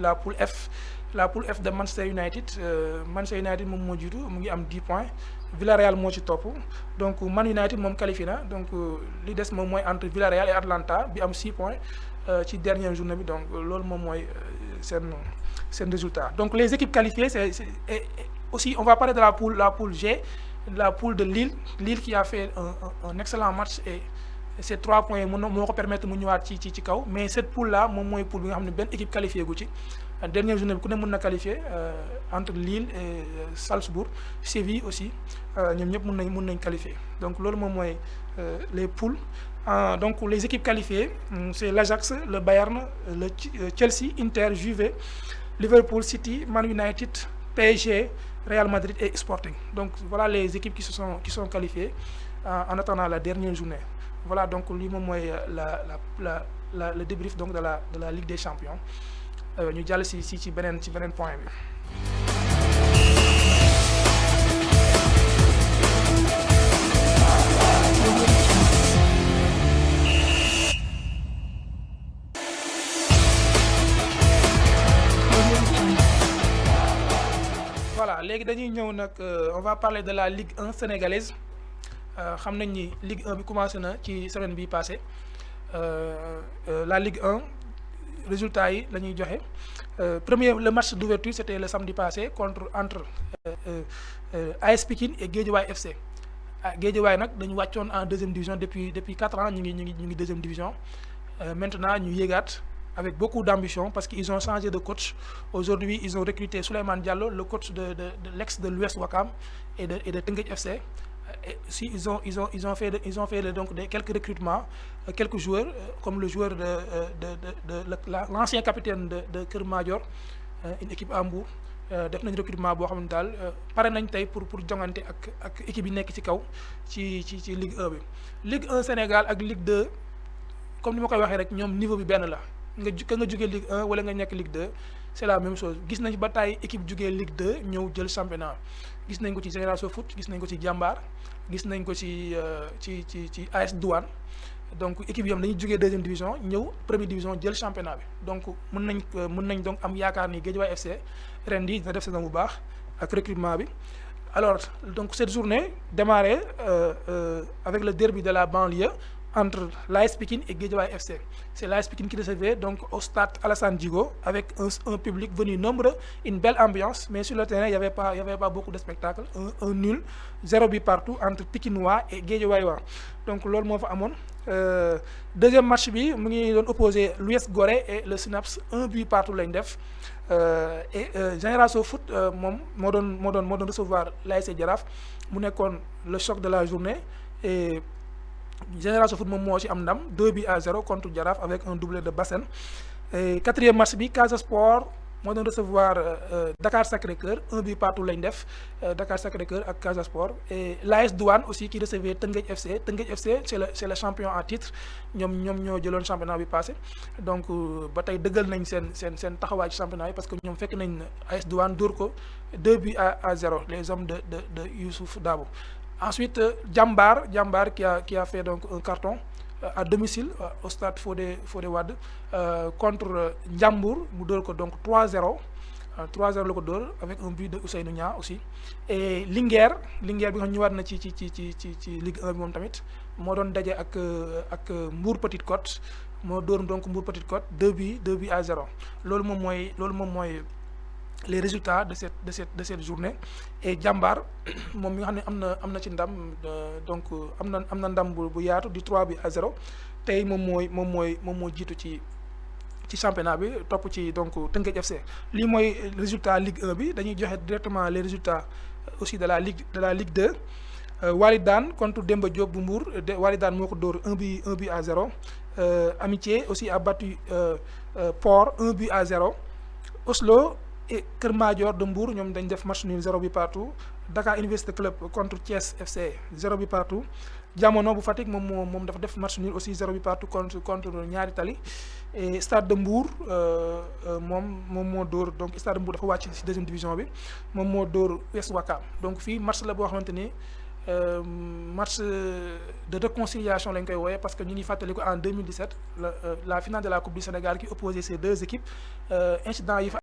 la poule F. La poule F de Manchester United, Manchester United moom moo jiitu mu ngi am 10 points, Villarreal moo ci topp, donc Man United moom qualifié na, donc li des moom mooy entre Villarreal et Atlanta bi am 6 points ci dernière journée bi, donc loolu moom mooy seen résultat. Donc les équipes qualifiées, et aussi on va parler de la poule G, la poule de Lille qui a fait un excellent match, et ces 3 points moo ko permettre mu ñëwaat ci kaw, mais cette poule là moom mooy poule bi nga xam ne benn équipe qualifiée gu ci. Dernière journée bi ku ne mën na qualifier entre Lille et Salzbourg, Séville aussi, ñoom ñëpp mën nañ qualifier. Donc loolu moom mooy les poules. Donc les équipes qualifiées, c'est l'Ajax, le Bayern, le Chelsea, Inter, Juve, Liverpool, City, Man United, PSG, Real Madrid et Sporting. Donc voilà les équipes qui sont qualifiées en attendant la dernière journée. Voilà, donc lii moom mooy le débrief donc de la Ligue des Champions. ñu jàll ci beneen point bi. Voilà, léegi dañuy ñëw nag on va parler de la Ligue 1 sénégalaise. Xam nañ ni Ligue 1 bi commencé na ci semaine bii passée. La Ligue 1 résultats yi la ñuy joxe. Le match d'ouverture c'était le samedi passé entre AS Pikine et Guédiawaye FC. Guédiawaye nag dañu wàccoon en deuxième division depuis 4 ans ñu ngi deuxième division. Maintenant ñu yéegaat avec beaucoup d'ambition parce qu'ils ont changé de coach. Aujourd'hui ils ont recruté Souleymane Diallo, le coach de l'ex de l'US Ouakam et de Teungueth FC. Et si ils ont fait donc quelques recrutements, quelques joueurs comme le joueur de l'ancien capitaine de Keur Madior, une équipe à Mbour, def nañ recrutement boo xam ne daal pare nañ tey pour jongante ak équipe yi nekk ci kaw ci Ligue 1 bi. Ligue 1 Sénégal ak Ligue 2 comme ni ma koy waxee rek ñoom niveau bi benn la nga jógee Ligue 1 wala nga nekk Ligue 2 c'est la même chose. Gis nañ ba tey équipe jógee Ligue 2 ñëw jël championnat, gis nañ ko ci Génération Foot, gis nañ ko ci Jàmbaar, gis nañ ko ci AS Douane. Donc équipe yi dañuy jógee deuxième division ñëw première division jël championnat bi, donc mën nañ donc am yaakaar ni Guédiawaye FC ren di dina def saison bu baax ak recrutement bi. Alors donc cette journée démarrée avec le derby de la banlieue entre l'AS Pikine et Guédiawaye FC. C'est l'AS Pikine qui recevait donc au stade Alassane Djigo avec un public venu nombreux, une belle ambiance, mais sur le terrain il y avait pas beaucoup de spectacles. Un nul, 0 but partout entre Pikinois et Guédiawayois. Donc loolu moo fa amoon. Deuxième match bi mu ngi doon opposé l'US Gorée et le Synapse, 1 but partout lañ def. Et Génération Foot moom moo doon recevoir l'ASC Jaraaf, mu nekkoon le choc de la journée, et Génération Foot moom moo ci am ndam 2-0 contre Jaraaf avec un doublé de Bassène. Et quatrième match bi Casa Sport moo doon recevoir Dakar Sacré-Cœur, 1 but partout lañ def, Dakar Sacré-Cœur ak Casa Sport. Et l'AS Douane aussi qui recevait Teungueth FC. Teungueth FC c'est le champion en titre, ñoom ñoo jëloon championnat bi passé. Donc ba tey dëggal nañ seen taxawaay ci championnat yi parce que ñoom fekk nañ AS Douane dóor ko 2-0, les hommes de Youssouf Dabo. Ensuite Jàmbaar qui a fait donc un carton à domicile au stade Fodé Wade contre Ndiambour, mu dóor ko donc 3-0 la ko dóor avec un but de Ousseynou Nia aussi. Et Linguère bi nga xam ñëwaat na ci Ligue 1 bi moom tamit moo doon daje ak Mbour Petite Côte, moo dóor donc Mbour Petite Côte 2-0. loolu moom mooy les résultats de cette journée. Et Jàmbaar moom mi nga xam ne am na ci ndam, donc am na ndam bu yaatu di 3-0 tey moom moo jiitu ci championnat bi, topp ci donc Teungueth FC. lii mooy résultat Ligue 1 bi. Dañuy joxe directement les résultats aussi de la Ligue 2. Walidane contre Demba Diop bu Mbour, Walidane moo ko dóor 1-0. Amitié aussi a battu Port 1-0. Oslo et Keur Madior de Mbour ñoom dañ def match nul 0 but partout. Dakar Université Club contre Thiès FC 0 but partout. Jamono bu Fatick moom dafa def match nul aussi 0 but partout contre Ñaari Tali. Et Stade de Mbour moom moo dóor, donc Stade de Mbour dafa wàcc ci deuxième division bi, moom moo dóor US Ouakam. Donc fii match la boo xamante ni match de réconciliation lañ koy wooyee parce que ñu ngi fàttali ko en 2017 la finale de la Coupe du Sénégal qui opposait ces deux équipes incident yi fa